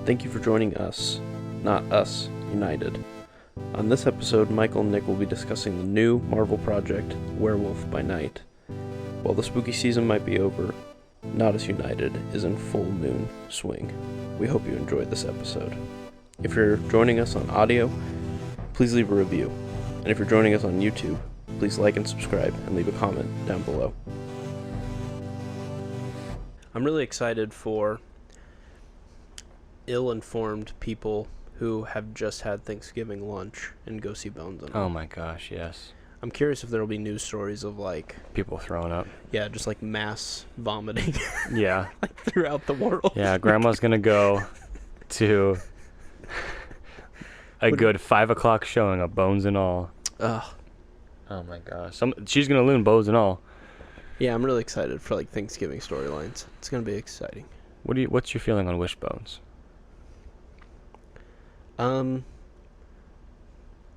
Thank you for joining us, not us, United. On this episode, Michael and Nick will be discussing the new Marvel project, Werewolf by Night. While the spooky season might be over, Not Us United is in full moon swing. We hope you enjoyed this episode. If you're joining us on audio, please leave a review. And if you're joining us on YouTube, please like and subscribe and leave a comment down below. I'm really excited for ill-informed people who have just had Thanksgiving lunch and go see Bones and all. Oh my gosh, yes. I'm curious if there will be news stories of like people throwing up. Yeah, just like mass vomiting. Yeah. Like throughout the world. Yeah, grandma's gonna go to a good 5 o'clock showing of Bones and All. Ugh. Oh my gosh. She's gonna learn Bones and All. Yeah, I'm really excited for like Thanksgiving storylines. It's gonna be exciting. What's your feeling on Wishbones?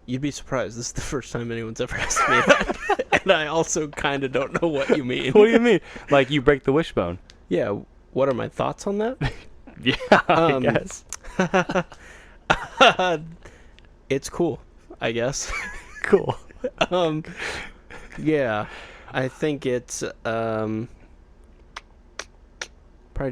You'd be surprised. This is the first time anyone's ever asked me that. And I also kind of don't know what you mean. What do you mean? Like you break the wishbone? Yeah. What are my thoughts on that? Yeah, I guess. It's cool, I guess. Cool. Yeah. I think it's probably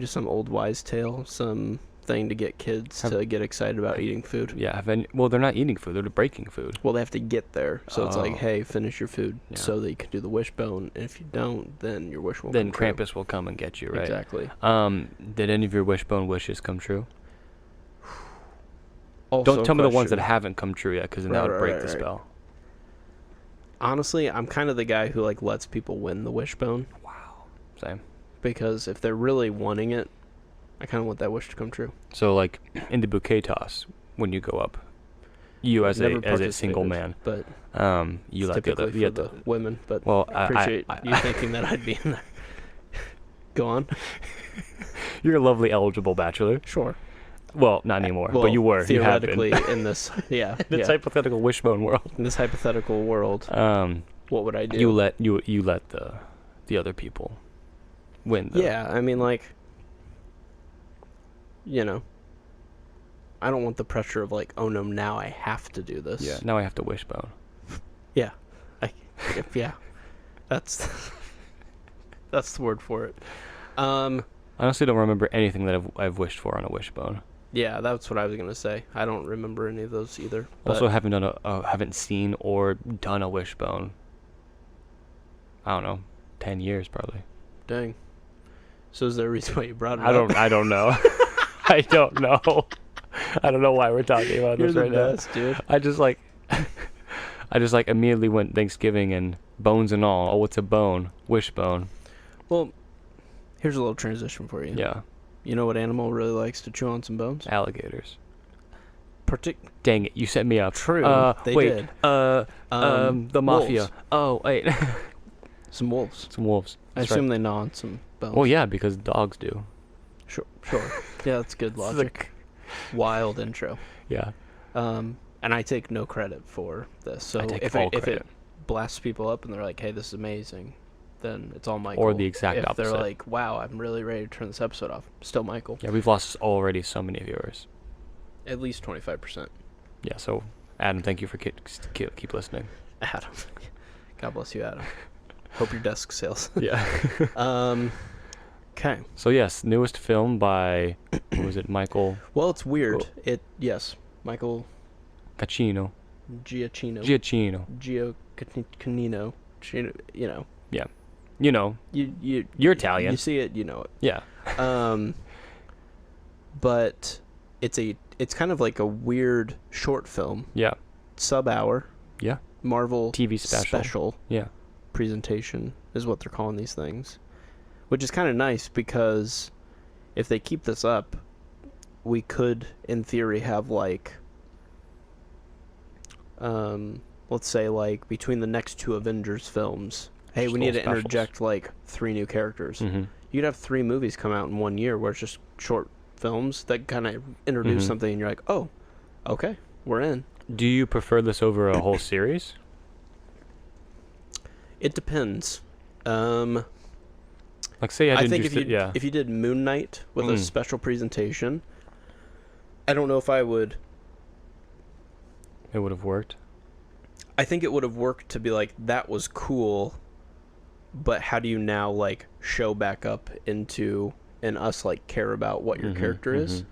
just some old wise tale, some thing to get kids to get excited about eating food. Yeah, well, they're not eating food, they're breaking food. Well, they have to get there, so it's like, Oh. hey, finish your food so that you can do the wishbone, and if you don't, then your wish won't come true. Then Krampus will come and get you, right? Exactly. Did any of your wishbone wishes come true? Also Don't tell me the ones question. that haven't come true yet, because then that would break the spell. Honestly, I'm kind of the guy who like lets people win the wishbone, Wow. Same. because if they're really wanting it, I kind of want that wish to come true. So, like, in the bouquet toss, when you go up, you as Never a single participated, man, but you it's let the other, typically for the women. But well, I appreciate you thinking that I'd be in there. Go on. You're a lovely eligible bachelor. Sure. Well, not anymore, Well, but you were. You have been. theoretically in this, yeah, In this hypothetical wishbone world. in this hypothetical world, what would I do? You let the other people win. Yeah, I mean, like, you know, I don't want the pressure of like, oh no, now I have to do this. Yeah. Now I have to wishbone. Yeah. Yeah. That's that's the word for it. I honestly don't remember anything that I've wished for on a wishbone. Yeah, that's what I was gonna say. I don't remember any of those either. Also, haven't seen or done a wishbone. I don't know, 10 years probably. Dang. So is there a reason why you brought it up? I don't know. I don't know. I don't know why we're talking about You're this the right best, dude. now. I just like immediately went Thanksgiving and Bones and All. Oh, what's a bone? Wishbone. Well, here's a little transition for you. Yeah. You know what animal really likes to chew on some bones? Alligators. Dang it, you set me up. True. They wait, did. The mafia. Wolves. Oh, wait. Some wolves. Some wolves. I That's assume right. they gnaw on some bones. Well, yeah, because dogs do. Sure. Yeah, that's good logic. Wild intro. Yeah. And I take no credit for this. So I take if all it credit. blasts people up and they're like, "Hey, this is amazing," then it's all Michael. Or the exact if opposite. they're like, "Wow, I'm really ready to turn this episode off," still Michael. Yeah, we've lost already so many viewers. At least 25%. Yeah, so Adam, thank you for keep listening. Adam. God bless you, Adam. Hope your desk sales. Yeah. Okay. So yes, newest film by who was it? Michael Well, it's weird. Michael Giacchino. Giacchino. Giocanino. You know. Yeah. You know. You're Italian. You see it, you know it. Yeah. But it's kind of like a weird short film. Yeah. Sub-hour. Yeah. Marvel TV special. Yeah. Presentation is what they're calling these things. Which is kind of nice because if they keep this up, we could, in theory, have like, let's say like between the next two Avengers films, hey, we need to interject like 3 new characters. Mm-hmm. You could have 3 movies come out in 1 year where it's just short films that kind of introduce something and you're like, oh, okay, we're in. Do you prefer this over a whole series? It depends. Like, say I think if you did Moon Knight with a special presentation, I don't know if I would. It would have worked. I think it would have worked to be like, that was cool, but how do you now like show back up into and us like care about what your character is?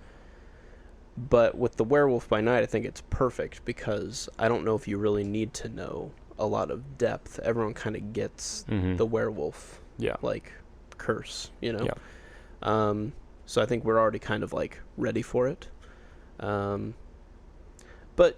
But with the Werewolf by Night, I think it's perfect because I don't know if you really need to know a lot of depth. Everyone kind of gets the werewolf, like curse, you know. Yeah. So I think we're already kind of like ready for it. But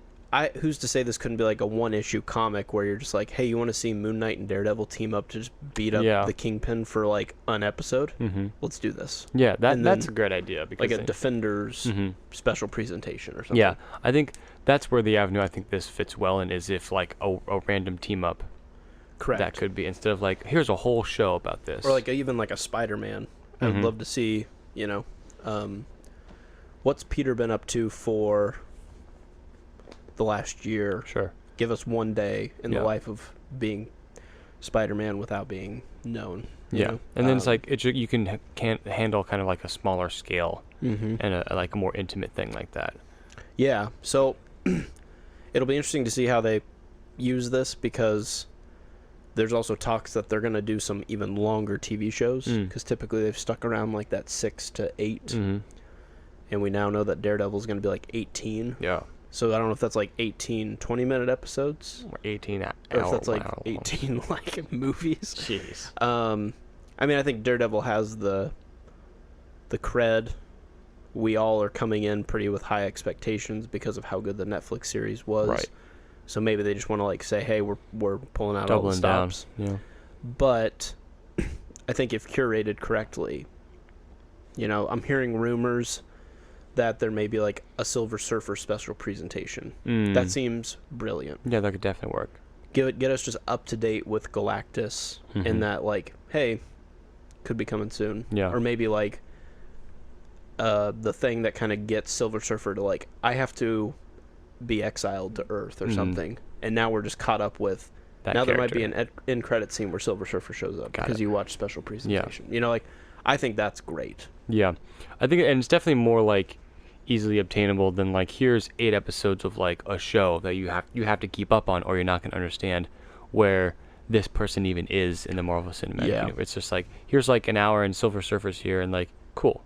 who's to say this couldn't be like a one-issue comic where you're just like, hey, you want to see Moon Knight and Daredevil team up to just beat up the Kingpin for like an episode? Let's do this. Yeah, that's a great idea. Because like a Defenders special presentation or something. Yeah, I think that's where the avenue I think this fits well in is if like a random team up. Correct. That could be instead of like, here's a whole show about this. Or like even like a Spider-Man. I'd love to see, you know, what's Peter been up to for the last year? Sure. Give us one day in the life of being Spider-Man without being known. You know? And then it's like you can't handle kind of like a smaller scale and like a more intimate thing like that. Yeah. So it'll be interesting to see how they use this because there's also talks that they're going to do some even longer TV shows because typically they've stuck around like that 6 to 8. And we now know that Daredevil's going to be like 18. Yeah. So I don't know if that's like 18 20-minute episodes. Or 18 hours. Or if that's like 18 like movies. Jeez. I mean, I think Daredevil has the cred. We all are coming in pretty with high expectations because of how good the Netflix series was. Right. So maybe they just want to like say, hey, we're pulling out Doubling all the stops. Down. Yeah. But I think if curated correctly, you know, I'm hearing rumors that there may be like a Silver Surfer special presentation. That seems brilliant. Yeah, that could definitely work. Get us just up to date with Galactus in that like, hey, could be coming soon. Yeah. Or maybe like the thing that kind of gets Silver Surfer to like, I have to be exiled to Earth or something. And now we're just caught up with that now character. There might be an end credit scene where Silver Surfer shows up because you watch special presentation. You know, like I think that's great. Yeah. I think and it's definitely more like easily obtainable than like here's 8 episodes of like a show that you have to keep up on or you're not going to understand where this person even is in the Marvel Cinematic Universe. It's just like here's like an hour and Silver Surfer's here and like cool.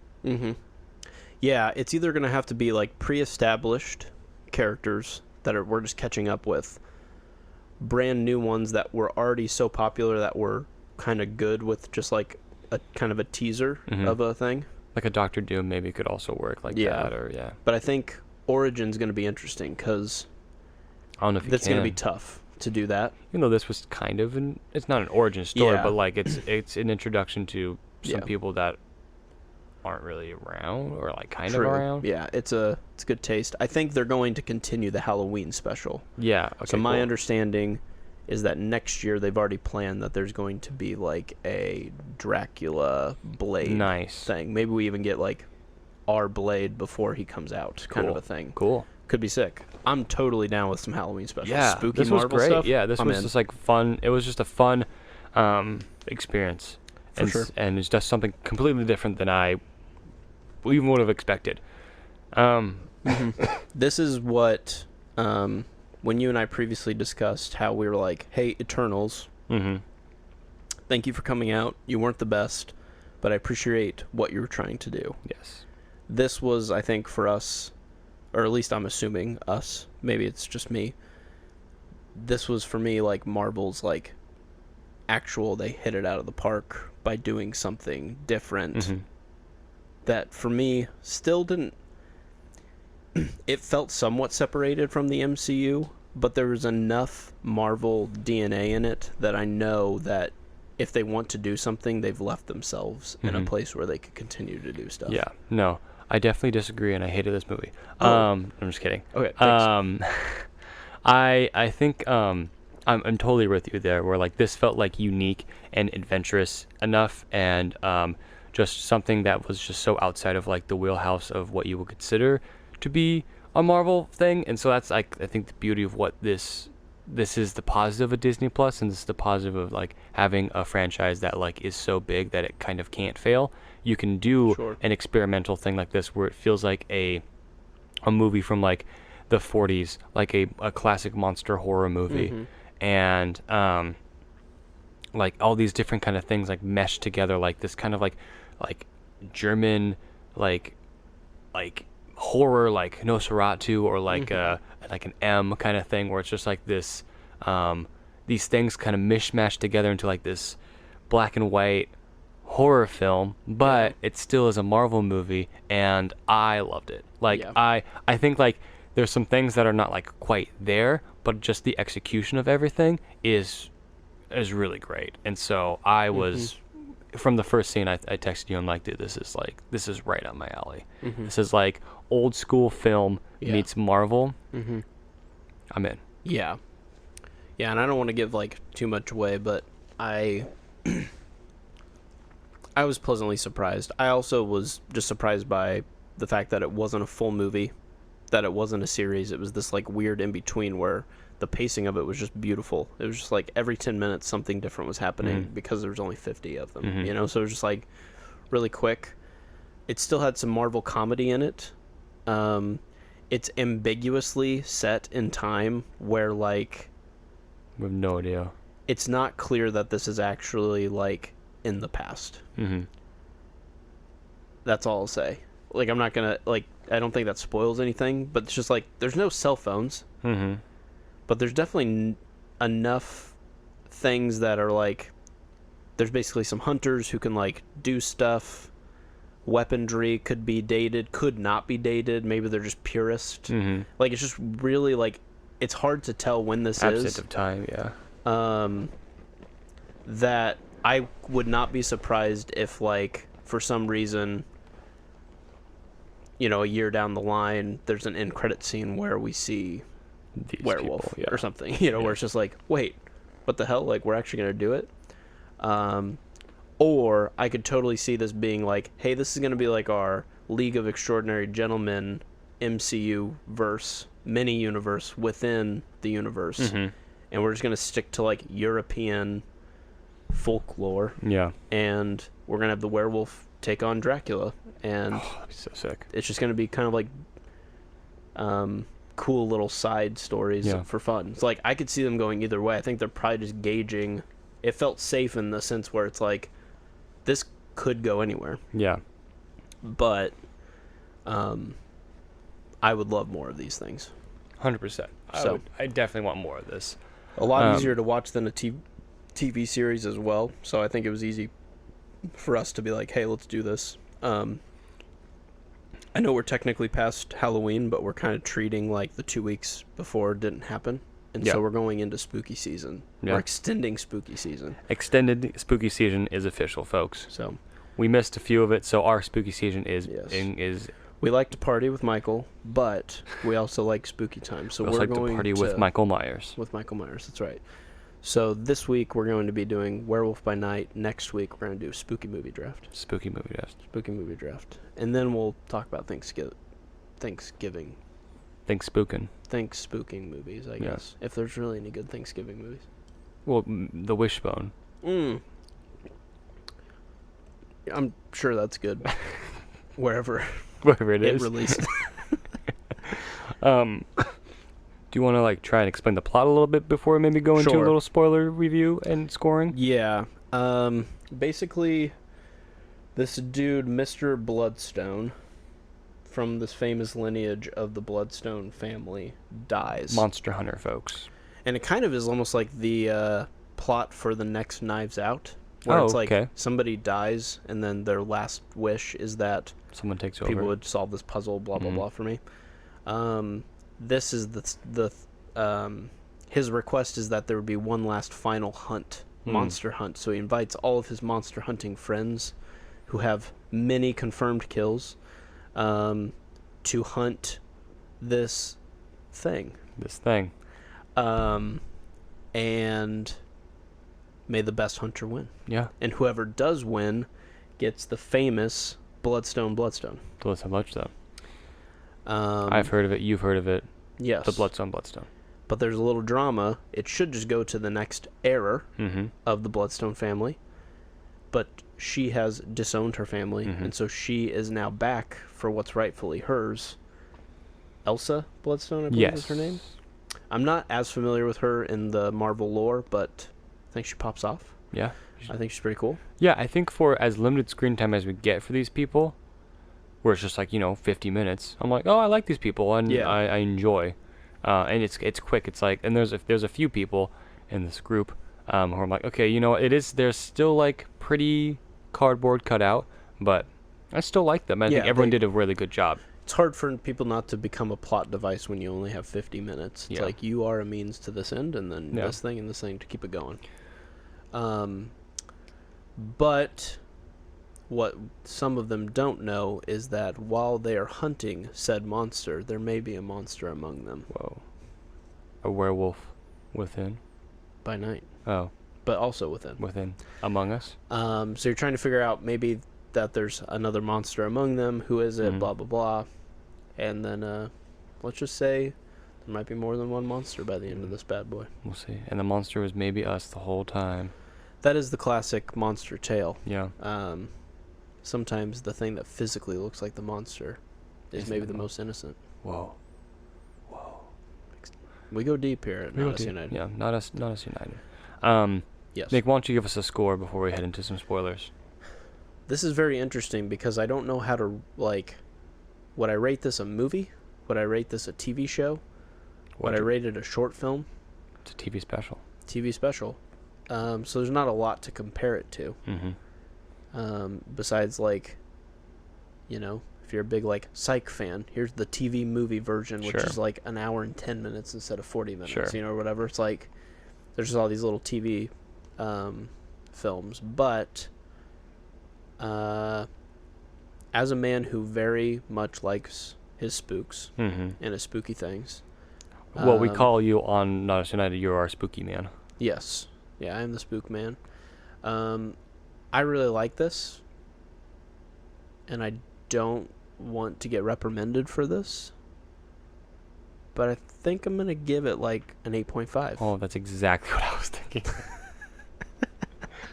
Yeah, it's either going to have to be like pre-established characters that we're just catching up with, brand new ones that were already so popular that were kind of good with just like a kind of a teaser of a thing. Like a Doctor Doom maybe could also work like that or But I think Origin's going to be interesting because I don't know if that's going to be tough to do that. Even though this was kind of it's not an origin story, but like it's an introduction to some people that aren't really around or like kind of around. Yeah, it's good taste. I think they're going to continue the Halloween special. Yeah. Okay, so my understanding is that next year they've already planned that there's going to be like a Dracula Blade thing. Maybe we even get like our Blade before he comes out, kind of a thing. Cool. Could be sick. I'm totally down with some Halloween specials. Yeah, Spooky this was Marvel great. stuff. Yeah, this was just like fun. It was just a fun experience. For sure. And it's just something completely different than I even would have expected. This is what when you and I previously discussed how we were like, hey, Eternals, thank you for coming out. You weren't the best, but I appreciate what you were trying to do. Yes. This was, I think, for us, or at least I'm assuming us, maybe it's just me, this was for me like Marvel's like actual, they hit it out of the park by doing something different that for me still didn't, it felt somewhat separated from the MCU, but there was enough Marvel DNA in it that I know that if they want to do something, they've left themselves in a place where they could continue to do stuff. Yeah, no, I definitely disagree, and I hated this movie. Oh. I'm just kidding. Okay, thanks. I think I'm totally with you there, where like this felt like unique and adventurous enough, and just something that was just so outside of like the wheelhouse of what you would consider to be a Marvel thing. And so that's like I think the beauty of what this is the positive of Disney Plus, and this is the positive of like having a franchise that like is so big that it kind of can't fail. You can do an experimental thing like this where it feels like a a movie from like the 40s, like a classic monster horror movie, and like all these different kind of things like meshed together, like this kind of like German like horror, like Nosferatu, or like like an M kind of thing, where it's just like this these things kind of mishmashed together into like this black and white horror film, but it still is a Marvel movie, and I loved it. Like I think like there's some things that are not like quite there, but just the execution of everything is really great. And so I was from the first scene, I texted you and like, dude, this is right up my alley. This is like old school film meets Marvel. I'm in. Yeah, and I don't want to give like too much away, but I was pleasantly surprised. I also was just surprised by the fact that it wasn't a full movie, that it wasn't a series. It was this like weird in between where the pacing of it was just beautiful. It was just like every 10 minutes something different was happening because there was only 50 of them, you know? So it was just like really quick. It still had some Marvel comedy in it. It's ambiguously set in time where like... We have no idea. It's not clear that this is actually like in the past. That's all I'll say. Like, I'm not gonna, like, I don't think that spoils anything, but it's just like, there's no cell phones. But there's definitely enough things that are like, there's basically some hunters who can like do stuff. Weaponry could be dated, could not be dated. Maybe they're just purist. Like, it's just really like, it's hard to tell when this is. Absent of time, yeah. That I would not be surprised if like, for some reason, you know, a year down the line, there's an end credit scene where we see These Werewolf people, or something, you know, where it's just like, wait, what the hell? Like, we're actually going to do it? Or I could totally see this being like, hey, this is going to be like our League of Extraordinary Gentlemen MCU verse, mini universe within the universe. And we're just going to stick to like European folklore. Yeah. And we're going to have the werewolf take on Dracula. And that'd be so sick. It's just going to be kind of like cool little side stories for fun. It's like, I could see them going either way. I think they're probably just gauging. It felt safe in the sense where it's like, this could go anywhere. Yeah. But I would love more of these things. 100%. I definitely want more of this. A lot easier to watch than a TV series as well. So I think it was easy for us to be like, hey, let's do this. I know we're technically past Halloween, but we're kind of treating like the 2 weeks before didn't happen. And so we're going into spooky season. We're extending spooky season. Extended spooky season is official, folks. So we missed a few of it, so our spooky season is we like to party with Michael, but we also like spooky time. So we're like going to party with Michael Myers. With Michael Myers, that's right. So this week we're going to be doing Werewolf by Night. Next week we're going to do Spooky Movie Draft. Spooky Movie Draft. And then we'll talk about Thanksgiving. Spooking movies, I guess. If there's really any good Thanksgiving movies. Well, The Wishbone. I'm sure that's good. Wherever it is. Released. Do you want to like try and explain the plot a little bit before we maybe go into a little spoiler review and scoring? Yeah. Basically, this dude, Mr. Bloodstone, from this famous lineage of the Bloodstone family, dies. Monster Hunter, folks. And it kind of is almost like the plot for the next Knives Out, where it's like somebody dies, and then their last wish is that someone takes over. People would solve this puzzle, blah blah blah, for me. This is his request is that there would be one last final hunt, monster hunt. So he invites all of his monster hunting friends, who have many confirmed kills, to hunt this thing. And may the best hunter win. Yeah. And whoever does win gets the famous Bloodstone. I've heard of it. You've heard of it. Yes. The Bloodstone. But there's a little drama. It should just go to the next heir of the Bloodstone family. But she has disowned her family, and so she is now back for what's rightfully hers. Elsa Bloodstone, I believe is her name. I'm not as familiar with her in the Marvel lore, but I think she pops off. Yeah. I think she's pretty cool. Yeah, I think for as limited screen time as we get for these people, where it's just like, 50 minutes, I'm like, oh, I like these people, and I enjoy. And it's quick. It's like, and there's a few people in this group who I'm like, okay, they're still like pretty cardboard cut out, but I still like them. I think everyone did a really good job. It's hard for people not to become a plot device when you only have 50 minutes. It's like you are a means to this end, and then this thing and this thing to keep it going. But what some of them don't know is that while they are hunting said monster, there may be a monster among them. Whoa. A werewolf within? By night. Oh. But also within. Within. Among us? So you're trying to figure out maybe that there's another monster among them. Who is it? Blah, blah, blah. And then let's just say there might be more than one monster by the end of this bad boy. We'll see. And the monster was maybe us the whole time. That is the classic monster tale. Yeah. Sometimes the thing that physically looks like the monster is maybe the most innocent. Whoa. We go deep here at Not Us United. Yeah, Not Us United. Yes. Nick, why don't you give us a score before we head into some spoilers? This is very interesting because I don't know how to, would I rate this a movie? Would I rate this a TV show? Would I rate it a short film? It's a TV special. TV special. So there's not a lot to compare it to. Besides, if you're a big, Psych fan, here's the TV movie version, which is, an hour and 10 minutes instead of 40 minutes, or whatever. It's like, there's just all these little TV films. But as a man who very much likes his spooks and his spooky things. Well, we call you on Not Us United, you're our spooky man. Yes. Yeah, I am the spook man. I really like this, and I don't want to get reprimanded for this, but I think I'm going to give it an 8.5. Oh, that's exactly what I was thinking.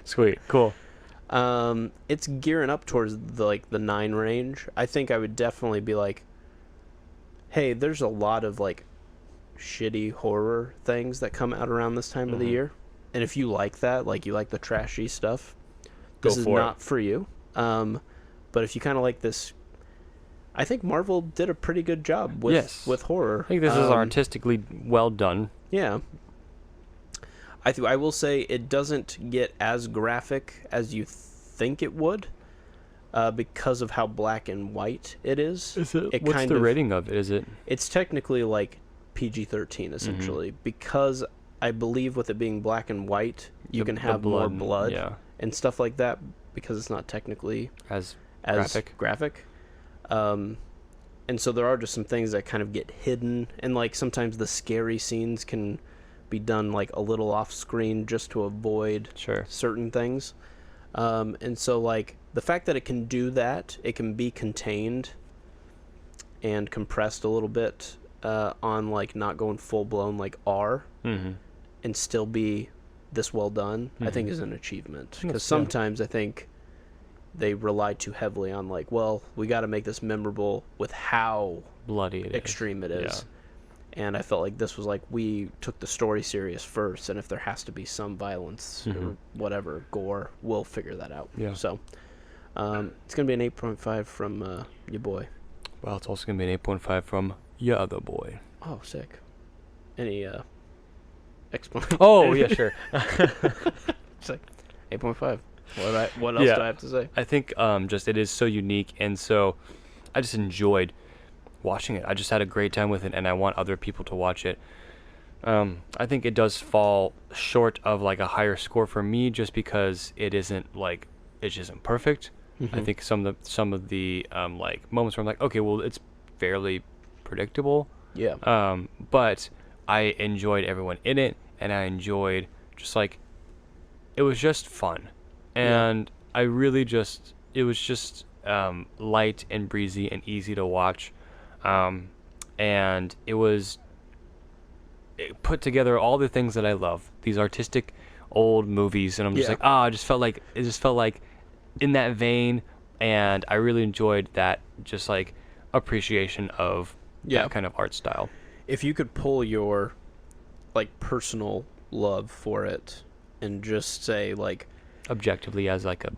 Sweet. Cool. It's gearing up towards the 9 range. I think I would definitely be hey, there's a lot of shitty horror things that come out around this time of the year. And if you like that, you like the trashy stuff, this is not for you. But if you kind of like this, I think Marvel did a pretty good job with horror. I think this is artistically well done. Yeah. I will say it doesn't get as graphic as you think it would, because of how black and white it is. Is it? What's the rating of it? Is it? It's technically PG-13 essentially, because I believe with it being black and white, you can have more blood and stuff like that, because it's not technically as graphic. And so there are just some things that kind of get hidden, and sometimes the scary scenes can be done a little off screen just to avoid certain things. And so the fact that it can do that, it can be contained and compressed a little bit on not going full blown R, and still be this well done, I think is an achievement. Because sometimes I think they rely too heavily on we got to make this memorable with how bloody extreme it is. And I felt like this was we took the story serious first, and if there has to be some violence or whatever, gore, we'll figure that out. Yeah. So it's going to be an 8.5 from your boy. Well, it's also going to be an 8.5 from your other boy. Oh, sick. Any explanation? Oh, yeah, sure. It's 8.5. What else do I have to say? I think it is so unique, and so I just enjoyed watching it. I just had a great time with it, and I want other people to watch it. I think it does fall short of a higher score for me, just because it isn't it just isn't perfect. I think some of the moments where I'm okay, well, it's fairly predictable. Yeah. But I enjoyed everyone in it, and I enjoyed just it was just fun, and I really it was just light and breezy and easy to watch. And it put together all the things that I love, these artistic old movies, and I'm just I just felt like in that vein, and I really enjoyed that appreciation of that kind of art style. If you could pull your like personal love for it and just say like Objectively, as like a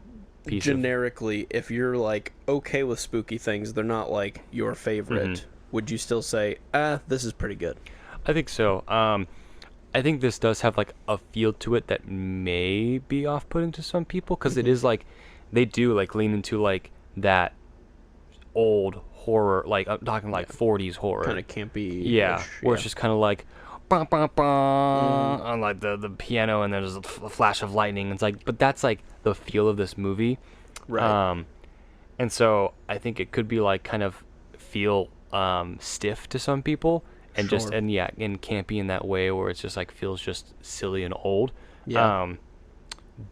piece generically, if you're like okay with spooky things, they're not like your favorite, would you still say, this is pretty good? I think so. I think this does have like a feel to it that may be off-putting to some people, because it is like they do like lean into like that old horror, like I'm talking like 40s horror, Kind of campy. yeah, where it's just kind of like bah, bah, bah, on like the piano, and there's a flash of lightning. It's like, but that's like the feel of this movie, Right. and so I think it could be like kind of feel stiff to some people, and just Sure. and campy in that way where it's just like feels just silly and old. Yeah.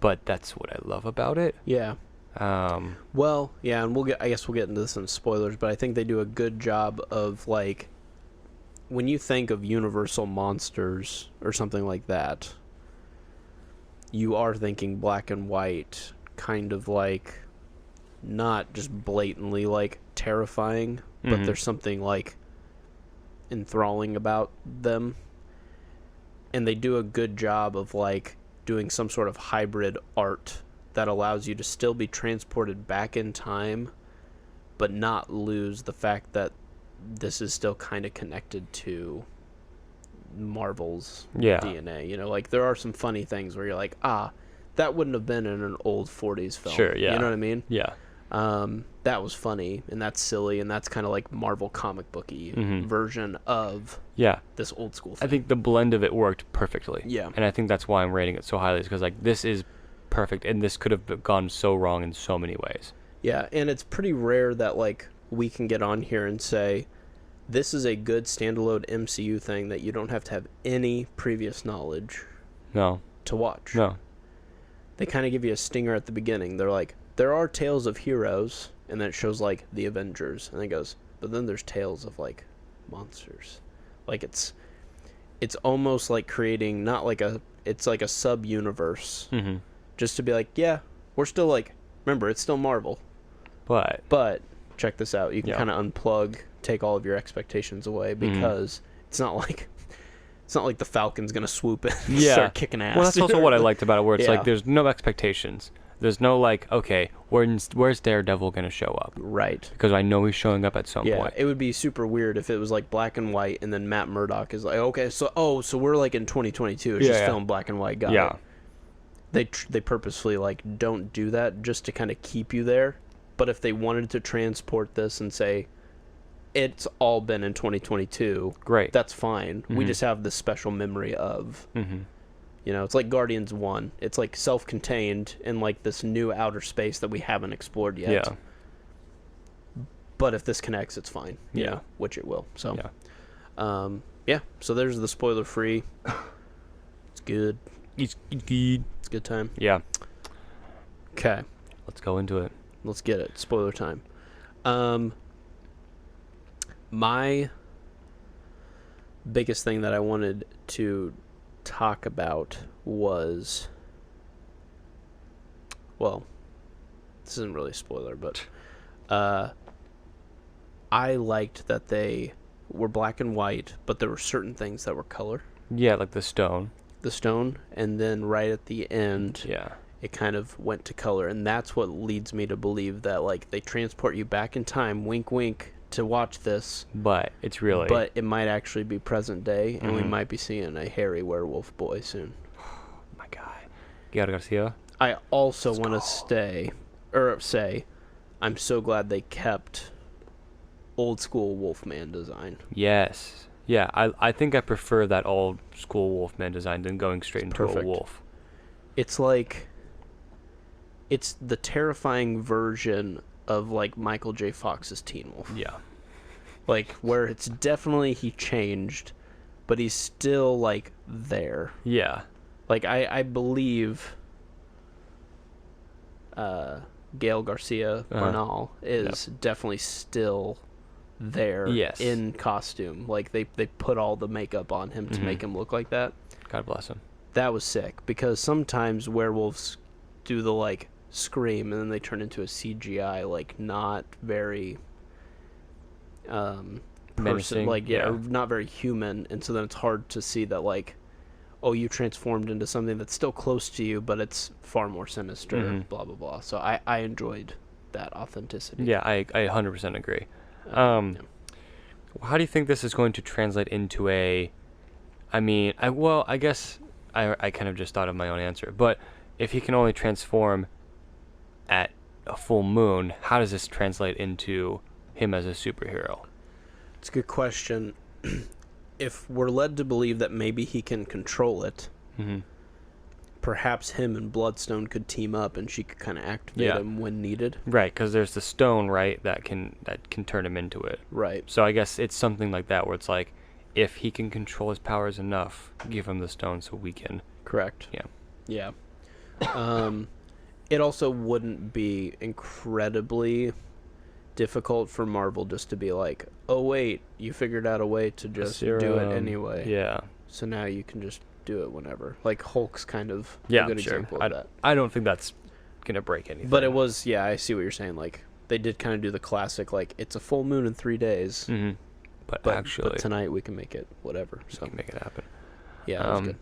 But that's what I love about it. Yeah. Well, yeah, and I guess we'll get into this in spoilers, but I think they do a good job of like when you think of Universal monsters or something like that, you are thinking black and white, kind of like not just blatantly like terrifying, but there's something like enthralling about them. And they do a good job of like doing some sort of hybrid art that allows you to still be transported back in time, but not lose the fact that this is still kind of connected to Marvel's DNA. You know, like there are some funny things where you're like, that wouldn't have been in an old 40s film. Sure, yeah. You know what I mean? Yeah. That was funny, and that's silly, and that's kind of like Marvel comic booky version of this old school thing. I think the blend of it worked perfectly. Yeah. And I think that's why I'm rating it so highly, is because like this is perfect, and this could have gone so wrong in so many ways. Yeah, and it's pretty rare that like we can get on here and say this is a good standalone MCU thing that you don't have to have any previous knowledge to watch. No. They kind of give you a stinger at the beginning. They're like, there are tales of heroes, and then it shows like the Avengers, and it goes, but then there's tales of like monsters. Like it's almost like creating it's like a sub universe, just to be like, yeah, we're still like, remember, it's still Marvel, but check this out. You can kind of unplug, take all of your expectations away, because it's not like the Falcon's gonna swoop in and start kicking ass. Well, that's also what I liked about it, where it's like there's no expectations. There's no like, okay, where's Daredevil gonna show up? Right. Because I know he's showing up at some point. It would be super weird if it was like black and white, and then Matt Murdock is like, okay, so we're like in 2022. It's just film black and white guy. Yeah. They purposefully like don't do that just to kind of keep you there. But if they wanted to transport this and say it's all been in 2022, great, that's fine. We just have this special memory of. You know, it's like Guardians 1. It's like self-contained in like this new outer space that we haven't explored yet. Yeah. But if this connects, it's fine. You know, which it will. So, so there's the spoiler-free. It's good. It's good. It's a good time. Yeah. Okay. Let's go into it. Let's get it. Spoiler time. My biggest thing that I wanted to talk about was, well, this isn't really a spoiler, but I liked that they were black and white, but there were certain things that were color. Yeah, like the stone, and then right at the end, it kind of went to color, and that's what leads me to believe that like they transport you back in time, wink wink, to watch this, but it might actually be present day, and we might be seeing a hairy werewolf boy soon. My God, Gael Garcia. I also want to say I'm so glad they kept old school Wolfman design. Yes. Yeah, I think I prefer that old school Wolfman design than going straight into a wolf. It's like it's the terrifying version of like Michael J. Fox's Teen Wolf. Yeah. Like where it's definitely he changed, but he's still like there. Yeah. Like I believe Gael Garcia Bernal is definitely still there in costume. Like they put all the makeup on him to make him look like that. God bless him. That was sick, because sometimes werewolves do the like scream and then they turn into a CGI like not very person, menacing, like or not very human, and so then it's hard to see that like, oh, you transformed into something that's still close to you, but it's far more sinister, blah blah blah. So I enjoyed that authenticity. Yeah, I 100% agree. How do you think this is going to translate into I guess I kind of just thought of my own answer, but if he can only transform at a full moon, how does this translate into him as a superhero? It's a good question. If we're led to believe that maybe he can control it, perhaps him and Bloodstone could team up, and she could kind of activate him when needed. Right, because there's the stone, right, that can turn him into it. Right. So I guess it's something like that, where it's like, if he can control his powers enough, give him the stone so we can. Correct. Yeah. It also wouldn't be incredibly difficult for Marvel just to be like, oh wait, you figured out a way to just do it anyway. Yeah. So now you can just do it whenever. Like Hulk's kind of a good example of that. I don't think that's gonna break anything. But it was, I see what you're saying. Like they did kind of do the classic, like it's a full moon in 3 days. But actually, tonight we can make it whatever. So we can make it happen. Yeah, that was good.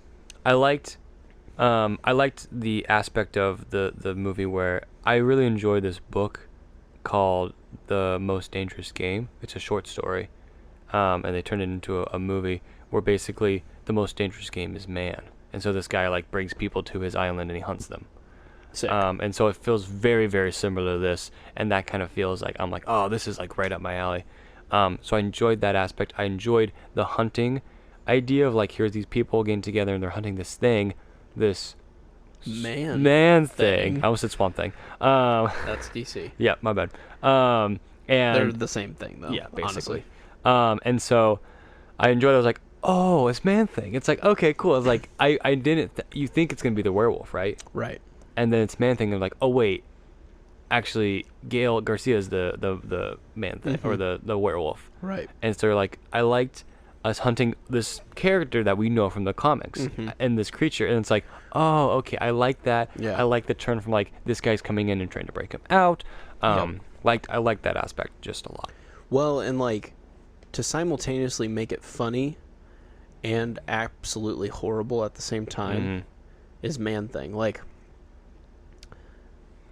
I liked the aspect of the movie where I really enjoyed this book called The Most Dangerous Game. It's a short story, and they turned it into a movie where basically the most dangerous game is man. And so this guy like brings people to his island and he hunts them. Sick. And so it feels very, very similar to this, and that kind of feels like I'm like, oh, this is like right up my alley. So I enjoyed that aspect. I enjoyed the hunting idea of like, here's these people getting together and they're hunting this thing, this man thing. I almost said Swamp Thing. That's DC. Yeah, my bad. And they're the same thing though. Yeah, basically. Honestly. And so I enjoyed it. I was like, oh, it's Man Thing. It's like, okay, cool. I was like, I didn't. You think it's gonna be the werewolf, right? Right. And then it's Man Thing. And I'm like, oh wait, actually, Gail Garcia is the Man Thing or the werewolf. Right. And so like, I liked us hunting this character that we know from the comics and this creature, and it's like, oh, okay, I like that. Yeah. I like the turn from like this guy's coming in and trying to break him out. I like that aspect just a lot. Well, and like to simultaneously make it funny and absolutely horrible at the same time is Man Thing. Like,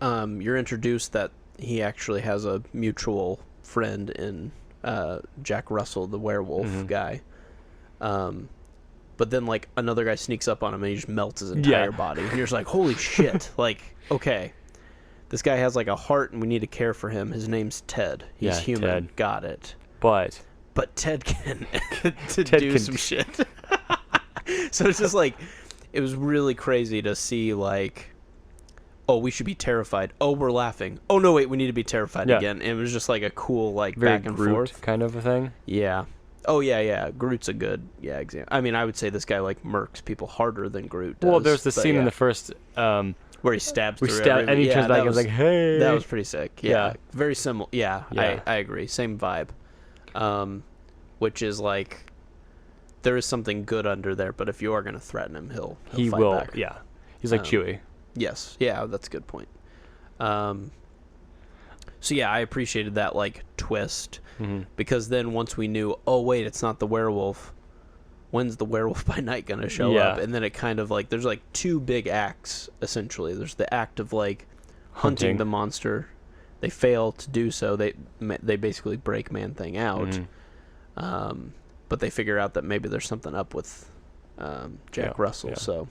you're introduced that he actually has a mutual friend in Jack Russell, the werewolf guy. But then like another guy sneaks up on him and he just melts his entire body. And you're just like, holy shit. Like, okay, this guy has like a heart and we need to care for him. His name's Ted. He's human. Ted. Got it. But Ted can do some shit. So it's just like, it was really crazy to see like, oh, we should be terrified. Oh, we're laughing. Oh, no, wait, we need to be terrified again. And it was just like a cool, like, very back and Groot forth kind of a thing. Yeah. Oh, yeah. Groot's a good, example. I mean, I would say this guy, like, murks people harder than Groot does. Well, there's the scene in the first... where he stabs through and he turns back and was like, hey. That was pretty sick. Yeah. Very similar. Yeah, Yeah. I agree. Same vibe. Which is, like, there is something good under there, but if you are going to threaten him, he'll he fight will, back. yeah. He's like Chewie. Yes. Yeah, that's a good point. So yeah, I appreciated that like twist because then once we knew, oh wait, it's not the werewolf. When's the Werewolf by Night gonna show up? And then it kind of like there's like two big acts essentially. There's the act of like hunting the monster. They fail to do so. They basically break Man Thing out. But they figure out that maybe there's something up with Jack Russell. So.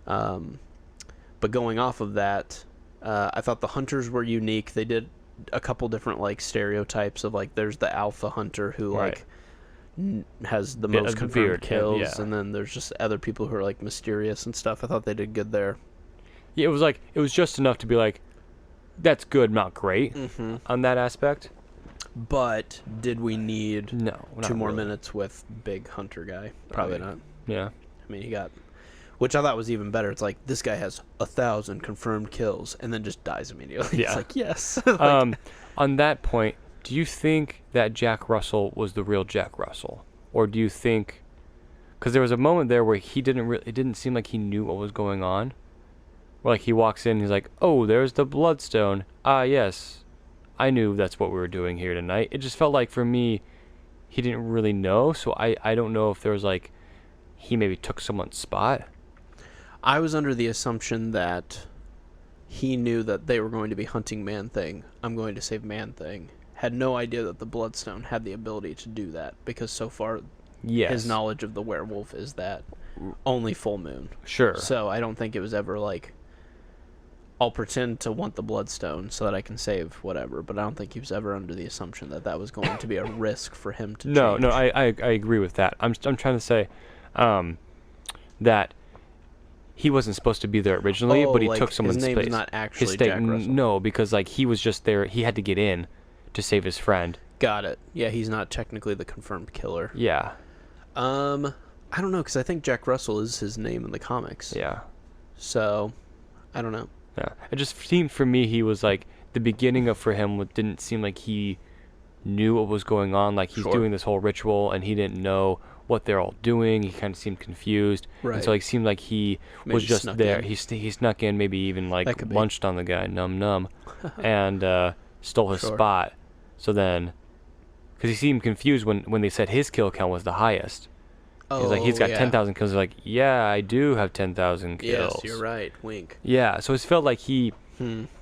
But going off of that, I thought the hunters were unique. They did a couple different like stereotypes of like there's the alpha hunter who like has the most confirmed kills, and then there's just other people who are like mysterious and stuff. I thought they did good there. Yeah, it was just enough to be like, that's good, not great on that aspect. But did we need two more really. minutes with big hunter guy? Probably not. Yeah. I mean, he got... Which I thought was even better. It's like, this guy has 1,000 confirmed kills and then just dies immediately. Yeah. It's like, yes. On that point, do you think that Jack Russell was the real Jack Russell? Or do you think... Because there was a moment there where it didn't seem like he knew what was going on. Where like he walks in and he's like, oh, there's the Bloodstone. Ah, yes. I knew that's what we were doing here tonight. It just felt like for me, he didn't really know. So I don't know if there was like he maybe took someone's spot. I was under the assumption that he knew that they were going to be hunting Man-Thing. I'm going to save Man-Thing. Had no idea that the Bloodstone had the ability to do that, because so far his knowledge of the werewolf is that only full moon. Sure. So I don't think it was ever like, I'll pretend to want the Bloodstone so that I can save whatever, but I don't think he was ever under the assumption that that was going to be a risk for him to change. No, I agree with that. I'm trying to say that he wasn't supposed to be there originally, but he took someone's his name space. Is not actually Jack Russell. No, because like he was just there. He had to get in to save his friend. Got it. Yeah, he's not technically the confirmed killer. Yeah. I don't know, because I think Jack Russell is his name in the comics. Yeah. So, I don't know. Yeah. It just seemed for me he was like the beginning of for him didn't seem like he knew what was going on. Like he's doing this whole ritual and he didn't know what they're all doing. He kind of seemed confused. Right. And so it seemed like he was just there. He snuck in, maybe even like lunched on the guy, num, and stole his spot. So then, because he seemed confused when they said his kill count was the highest. He's like, he's got 10,000 kills. They're like, yeah, I do have 10,000 kills. Yes, you're right. Wink. Yeah, so it felt like he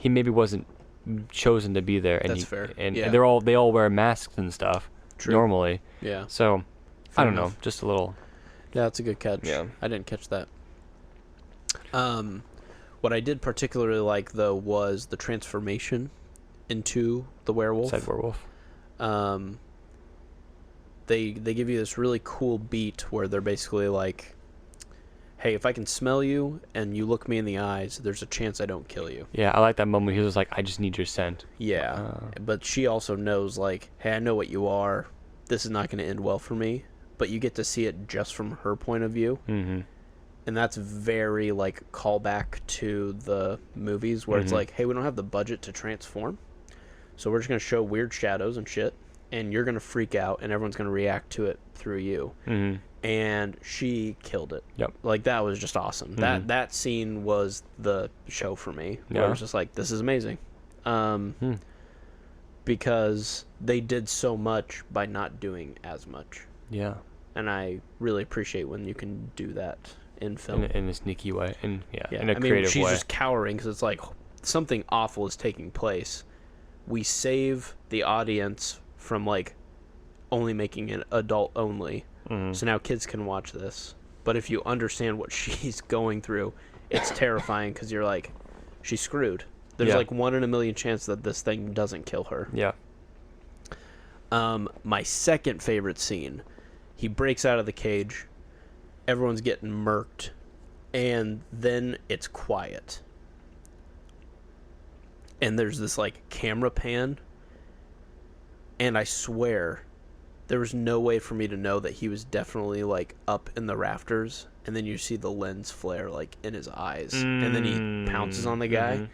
maybe wasn't chosen to be there. And That's fair. And they all wear masks and stuff normally. Yeah. So I don't know, just a little. Yeah, that's a good catch. Yeah, I didn't catch that. What I did particularly like though was the transformation into the werewolf. Said werewolf. They give you this really cool beat where they're basically like, hey, if I can smell you and you look me in the eyes, there's a chance I don't kill you. Yeah, I like that moment. He was like, I just need your scent. Yeah, but she also knows like, hey, I know what you are. This is not going to end well for me. But you get to see it just from her point of view. Mm-hmm. And that's very like callback to the movies where it's like, hey, we don't have the budget to transform. So we're just going to show weird shadows and shit. And you're going to freak out, and everyone's going to react to it through you. Mm-hmm. And she killed it. Yep. Like, that was just awesome. Mm-hmm. That scene was the show for me. Where I was just like, this is amazing. Because they did so much by not doing as much. Yeah. And I really appreciate when you can do that in film. In a sneaky way. In a creative way. She's just cowering because it's like something awful is taking place. We save the audience from like only making it adult only, so now kids can watch this. But if you understand what she's going through, it's terrifying because you're like, she's screwed. There's like 1 in a million chance that this thing doesn't kill her. Yeah. My second favorite scene, he breaks out of the cage, everyone's getting murked, and then it's quiet. And there's this like camera pan. And I swear, there was no way for me to know that he was definitely, like, up in the rafters. And then you see the lens flare, like, in his eyes. And then he pounces on the guy. Mm-hmm.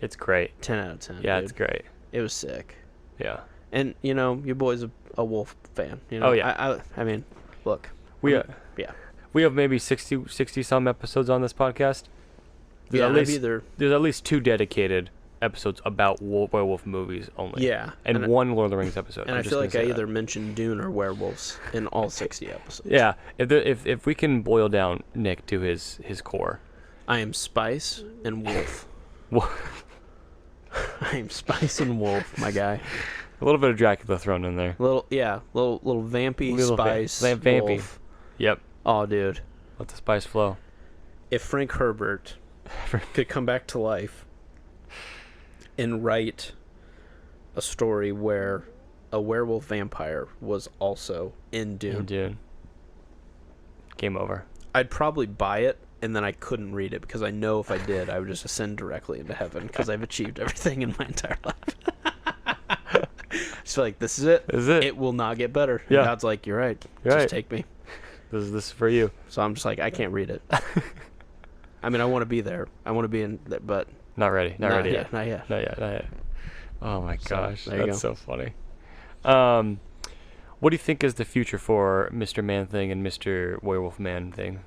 It's great. 10 out of 10, Yeah, dude. It's great. It was sick. Yeah. And, you know, your boy's a Wolf fan. You know? Oh, yeah. I mean, look. We have maybe 60-some episodes on this podcast. There's at least 2 dedicated episodes about werewolf movies only. Yeah. And one Lord of the Rings episode. And I feel like I either mentioned Dune or werewolves in all 60 episodes. Yeah. If we can boil down Nick to his core. I am Spice and Wolf. I am Spice and Wolf, my guy. A little bit of Dracula thrown in there. Little vampy Spice. Vampy. Wolf. Yep. Oh, dude. Let the spice flow. If Frank Herbert could come back to life and write a story where a werewolf vampire was also in Dune. Game over. I'd probably buy it, and then I couldn't read it, because I know if I did, I would just ascend directly into heaven, because I've achieved everything in my entire life. Just like, this is it. This is it. It will not get better. Yeah. And God's like, you're right. Just take me. This is for you. So I'm just like, I can't read it. I mean, I want to be there. I want to be in there, but... Not ready. Not ready yet. Not yet. Oh my gosh, that's so funny. What do you think is the future for Mr. Man-Thing and Mr. Werewolf Man-Thing?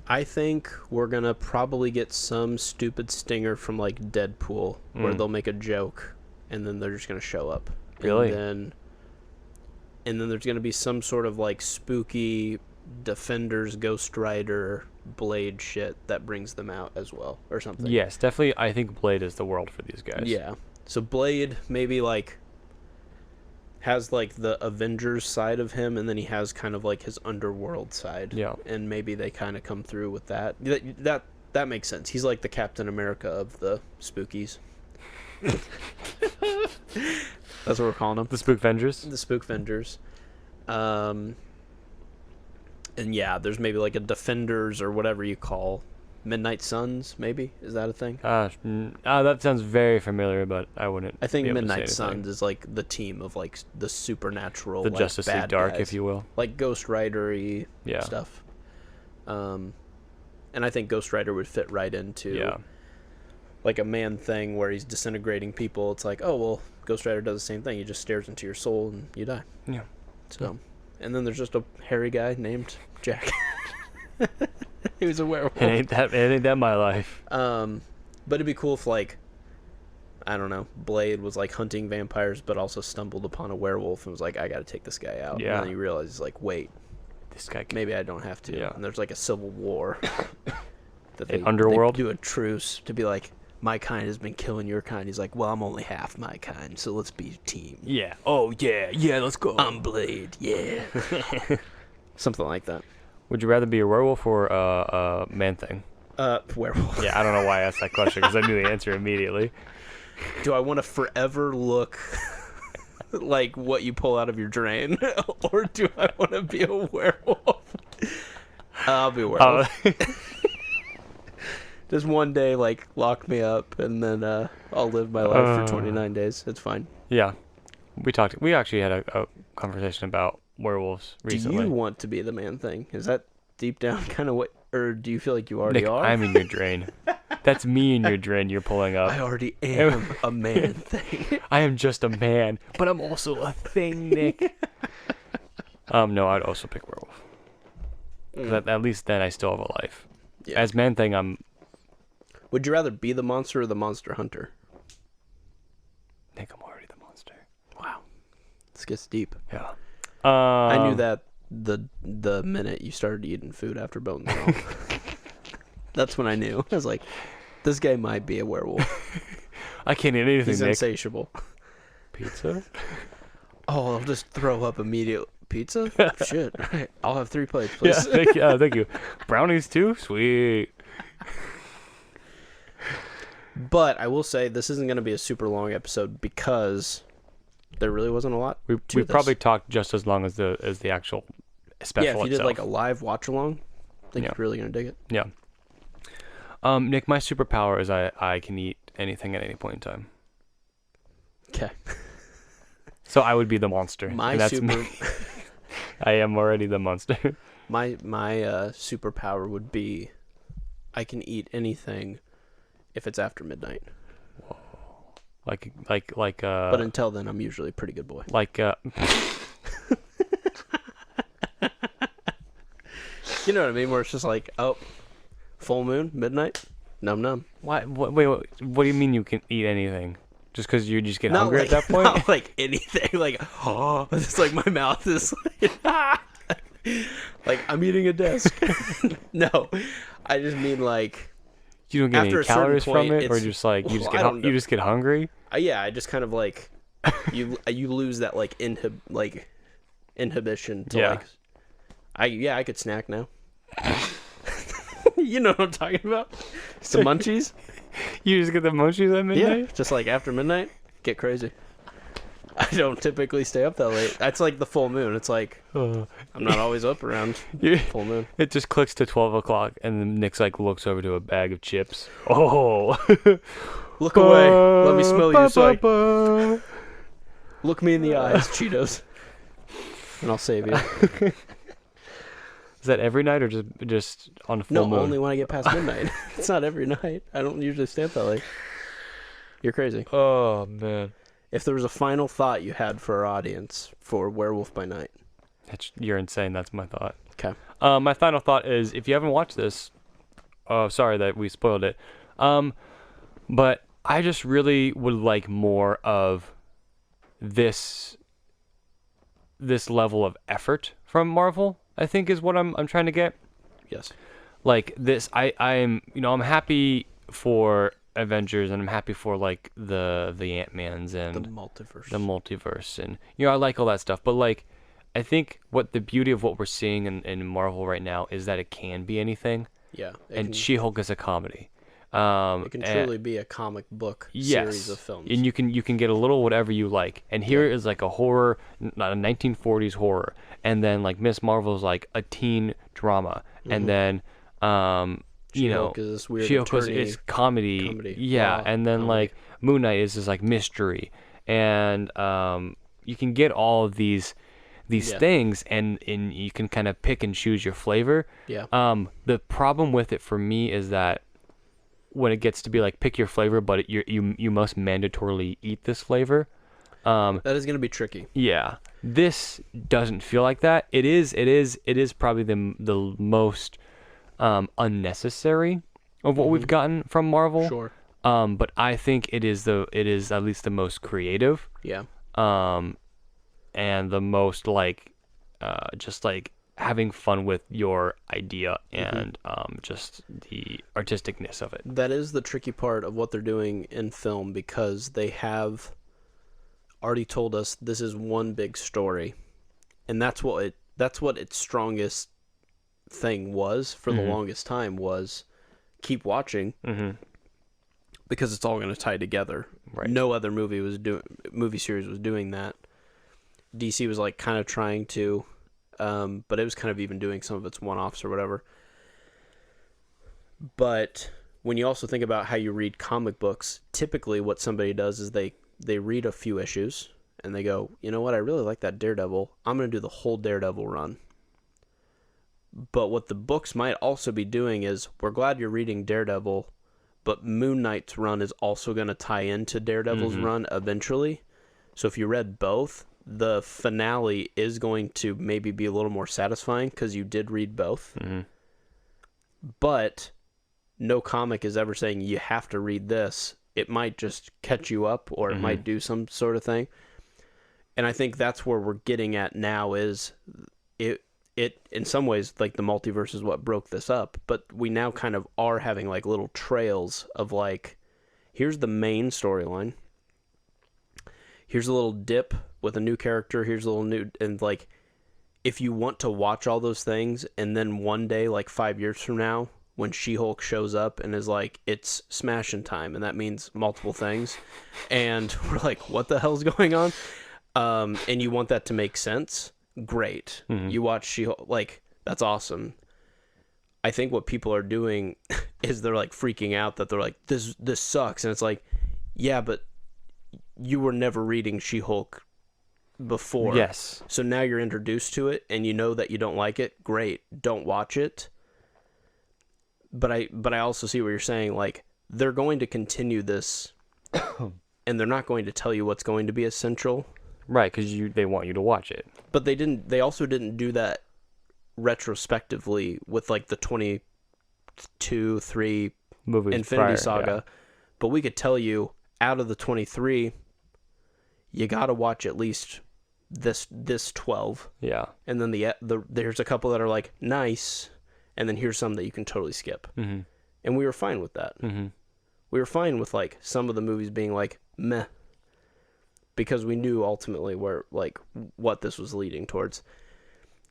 I think we're gonna probably get some stupid stinger from like Deadpool, where they'll make a joke, and then they're just gonna show up. Really? And then and then there's going to be some sort of like spooky Defenders, Ghost Rider, Blade shit that brings them out as well, or something. Yes, definitely. I think Blade is the world for these guys. Yeah. So Blade maybe like has like the Avengers side of him, and then he has kind of like his underworld side. Yeah. And maybe they kind of come through with that. That makes sense. He's like the Captain America of the spookies. That's what we're calling them. The Spook Vengers. The Spook Vengers. And yeah, there's maybe like a Defenders or whatever you call Midnight Suns. Maybe is that a thing? That sounds very familiar, but I wouldn't. I think be able to Midnight say Suns anything. is like the team of like the supernatural, The like, Justice League bad Dark, guys. if you will. Like Ghost Rider-y stuff. And I think Ghost Rider would fit right into like a Man Thing where he's disintegrating people. It's like, oh well, Ghost Rider does the same thing. He just stares into your soul and you die. Yeah. So, and then there's just a hairy guy named Jack. He was a werewolf. It ain't that my life. But it'd be cool if like, I don't know, Blade was like hunting vampires, but also stumbled upon a werewolf and was like, I got to take this guy out. Yeah. And then he realizes like, wait, This guy. maybe I don't have to. Yeah. And there's like a civil war. That An underworld? They do a truce to be like, my kind has been killing your kind. He's like, well, I'm only half my kind, so let's be a team. Yeah. Oh yeah. Yeah. Let's go. I'm Blade. Yeah. Something like that. Would you rather be a werewolf or a Man Thing? Werewolf. Yeah. I don't know why I asked that question because I knew the answer immediately. Do I want to forever look like what you pull out of your drain, or do I want to be a werewolf? I'll be a werewolf. Just one day, like, lock me up, and then I'll live my life for 29 days. It's fine. Yeah. We actually had a conversation about werewolves recently. Do you want to be the Man Thing? Is that deep down kind of what, or do you feel like you already Nick, are? I'm in your drain. That's me in your drain you're pulling up. I already am a Man Thing. I am just a man, but I'm also a thing, Nick. No, I'd also pick werewolf. 'Cause at least then I still have a life. Yeah. As Man Thing, I'm... Would you rather be the monster or the monster hunter? Nick, I'm already the monster. Wow. This gets deep. Yeah. I knew that the minute you started eating food after Bones and all. That's when I knew. I was like, this guy might be a werewolf. I can't eat anything, He's Nick. insatiable. Pizza? Oh, I'll just throw up immediately. Pizza? Shit. All right. I'll have 3 plates, please. Yeah, thank you. Brownies too? Sweet. But I will say this isn't going to be a super long episode because there really wasn't a lot We to this. probably talked just as long as the actual special Yeah, if you itself. did like a live watch along, I think Yeah. you're really going to dig it. Yeah. Nick, my superpower is I can eat anything at any point in time. Okay. So I would be the monster. My and that's super me. I am already the monster. my superpower would be I can eat anything if it's after midnight. Like But until then, I'm usually a pretty good boy. like You know what I mean? Where it's just like, oh, full moon, midnight, num num. wait, what do you mean you can eat anything? Just because you just get Not hungry like, at that point? not like anything. Like, oh, it's like my mouth is like, like I'm eating a desk. No, I just mean like, You don't get after any a certain calories from point, it, or it's- just like you well, just I get don't know. you just get hungry? yeah, I just kind of like, you lose that like inhibition to Yeah. like, I could snack now. You know what I'm talking about? Some munchies. You just get the munchies at midnight? Yeah, just like after midnight, get crazy. I don't typically stay up that late. That's like the full moon. It's like I'm not always up around You- full moon. It just clicks to 12 o'clock, and then Nick's like looks over to a bag of chips. Oh, Look away. Let me smell you. So I, look me in the eyes, Cheetos, and I'll save you. Is that every night or just on full No, moon? only when I get past midnight. It's not every night. I don't usually stay up that late. You're crazy. Oh man, If there was a final thought you had for our audience for Werewolf by Night. you're insane. That's my thought. Okay. My final thought is, if you haven't watched this, sorry that we spoiled it. But I just really would like more of this this level of effort from Marvel, I think is what I'm trying to get. Yes. Like this, I'm I'm happy for Avengers, and I'm happy for like the Ant-Mans and The multiverse. And I like all that stuff, but like I think what the beauty of what we're seeing in Marvel right now is that it can be anything. Yeah. And She-Hulk is a comedy. It can truly be a comic book series of films. And you can get a little whatever you like. And here is like a horror, not a 1940s horror, and then like Miss Marvel's like a teen drama, and then She-Hulk is this weird She-Hulk attorney is comedy. Yeah, and then comedy. like Moon Knight is this like mystery, and you can get all of these things, and you can kind of pick and choose your flavor. Yeah. The problem with it for me is that when it gets to be like pick your flavor, but you must mandatorily eat this flavor. That is going to be tricky. Yeah, this doesn't feel like that. It is probably the most unnecessary of what we've gotten from Marvel. Sure. But I think it is at least the most creative. Yeah. And the most like just like having fun with your idea and just the artisticness of it. That is the tricky part of what they're doing in film, because they have already told us this is one big story, and that's what its strongest thing was for the longest time, was keep watching because it's all going to tie together. Right. No other movie series was doing that. DC was like kind of trying to, but it was kind of even doing some of its one-offs or whatever. But when you also think about how you read comic books, typically what somebody does is they read a few issues and they go, you know what, I really like that Daredevil. I'm going to do the whole Daredevil run. But what the books might also be doing is, we're glad you're reading Daredevil, but Moon Knight's run is also going to tie into Daredevil's run eventually. So if you read both, the finale is going to maybe be a little more satisfying because you did read both. But no comic is ever saying you have to read this. It might just catch you up, or it might do some sort of thing. And I think that's where we're getting at now, is it in some ways, like, the multiverse is what broke this up, but we now kind of are having like little trails of like, here's the main storyline, here's a little dip with a new character, here's a little new, and like, if you want to watch all those things, and then one day, like 5 years from now, when She-Hulk shows up and is like, it's smashing time, and that means multiple things, and we're like, what the hell's going on? And you want that to make sense, great. You watch She-Hulk, like, that's awesome. I think what people are doing is they're like freaking out that they're like, this sucks, and it's like, yeah, but you were never reading She-Hulk before. Yes. So now you're introduced to it, and you know that you don't like it. Great, don't watch it. But I also see what you're saying. Like, they're going to continue this, and they're not going to tell you what's going to be essential. Right, because they want you to watch it. But they didn't. They also didn't do that retrospectively with like the 23 movies Infinity prior, Saga. yeah. But we could tell you, out of the 23, you got to watch at least this 12. Yeah. And then there's a couple that are like nice, and then here's some that you can totally skip. And we were fine with that. We were fine with like some of the movies being like meh, because we knew ultimately where, like, what this was leading towards.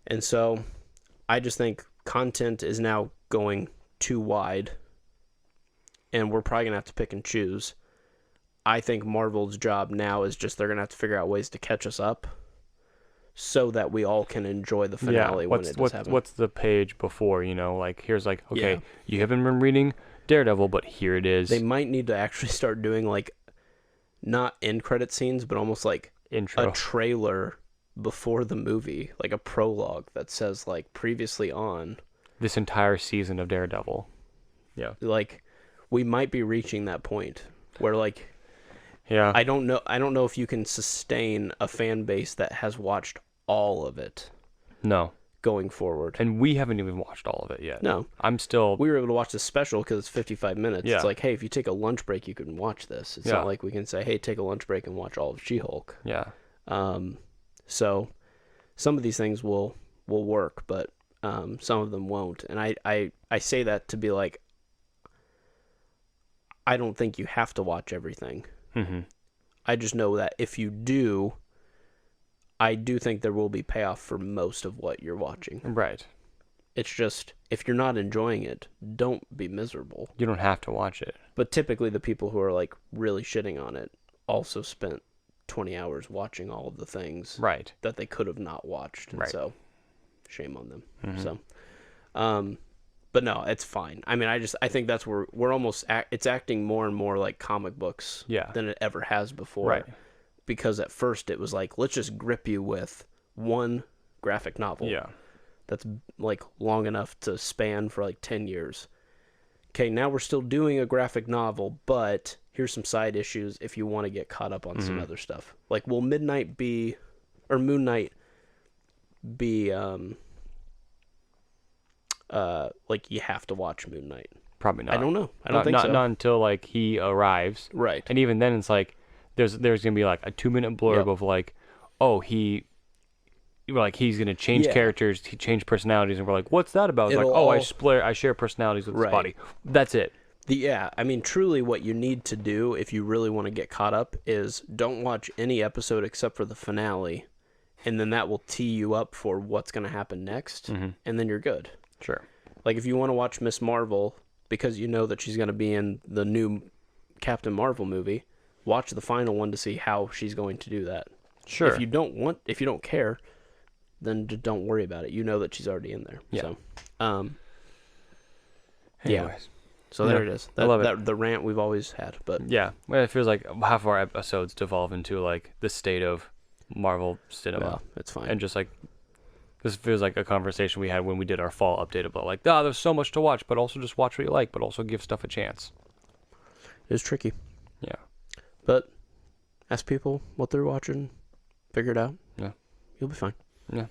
And so I just think content is now going too wide, and we're probably gonna have to pick and choose. I think Marvel's job now is just, they're gonna have to figure out ways to catch us up so that we all can enjoy the finale when it does happen. What's the page before, like, here's like, okay, you haven't been reading Daredevil, but here it is. They might need to actually start doing like, not end credit scenes, but almost like intro, a trailer before the movie, like a prologue that says like previously on this entire season of Daredevil. Yeah. Like, we might be reaching that point where, like, yeah, I don't know if you can sustain a fan base that has watched all of it. No. Going forward. And we haven't even watched all of it yet. No. We were able to watch the special because it's 55 minutes. Yeah. It's like, hey, if you take a lunch break, you can watch this. It's not like we can say, hey, take a lunch break and watch all of She-Hulk. Yeah. So some of these things will work, but some of them won't. And I say that to be like, I don't think you have to watch everything. Mm-hmm. I just know that if you do, I do think there will be payoff for most of what you're watching. Right. It's just, if you're not enjoying it, don't be miserable. You don't have to watch it. But typically the people who are like really shitting on it also spent 20 hours watching all of the things Right. that they could have not watched. And Right. so shame on them. Mm-hmm. So, but no, it's fine. I mean, I think that's where we're almost, it's acting more and more like comic books than it ever has before. Right. Because at first it was like, let's just grip you with one graphic novel. Yeah. That's like long enough to span for like 10 years. Okay, now we're still doing a graphic novel, but here's some side issues if you want to get caught up on some other stuff. Like, will Moon Knight be like you have to watch Moon Knight? Probably not. I don't know. I don't think so. Not until like he arrives. Right. And even then it's like there's gonna be like a 2-minute blurb of like, oh, he's gonna change characters, he changed personalities, and we're like, what's that about? It's like, oh, I share personalities with his body. That's it. I mean, truly what you need to do if you really want to get caught up is don't watch any episode except for the finale, and then that will tee you up for what's going to happen next, and then you're good. Sure. Like, if you want to watch Miss Marvel because you know that she's going to be in the new Captain Marvel movie, watch the final one to see how she's going to do that. Sure. If you don't care, then just don't worry about it. You know that she's already in there. Yeah. So, Anyways. So there it is. I love it. The rant we've always had, but yeah, well, it feels like half of our episodes devolve into like the state of Marvel cinema. well, it's fine. And just like this feels like a conversation we had when we did our fall update about like, there's so much to watch, but also just watch what you like, but also give stuff a chance. It's tricky. Yeah. But ask people what they're watching, figure it out. Yeah. You'll be fine. Yeah.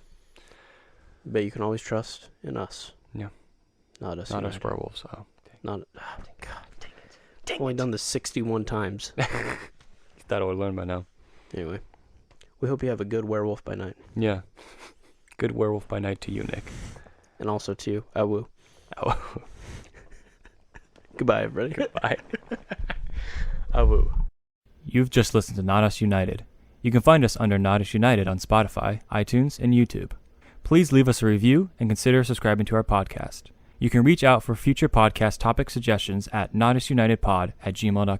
But you can always trust in us. Yeah. Not us. Not us werewolves, so. Not. Oh, God, dang it. I've only done this 61 times. Thought I would learn by now. Anyway, we hope you have a good Werewolf by Night. Yeah. Good Werewolf by Night to you, Nick. And also to you. Awoo. Oh. Goodbye, everybody. Goodbye. Awoo. You've just listened to Not Us United. You can find us under Not Us United on Spotify, iTunes, and YouTube. Please leave us a review and consider subscribing to our podcast. You can reach out for future podcast topic suggestions at notusunitedpod@gmail.com.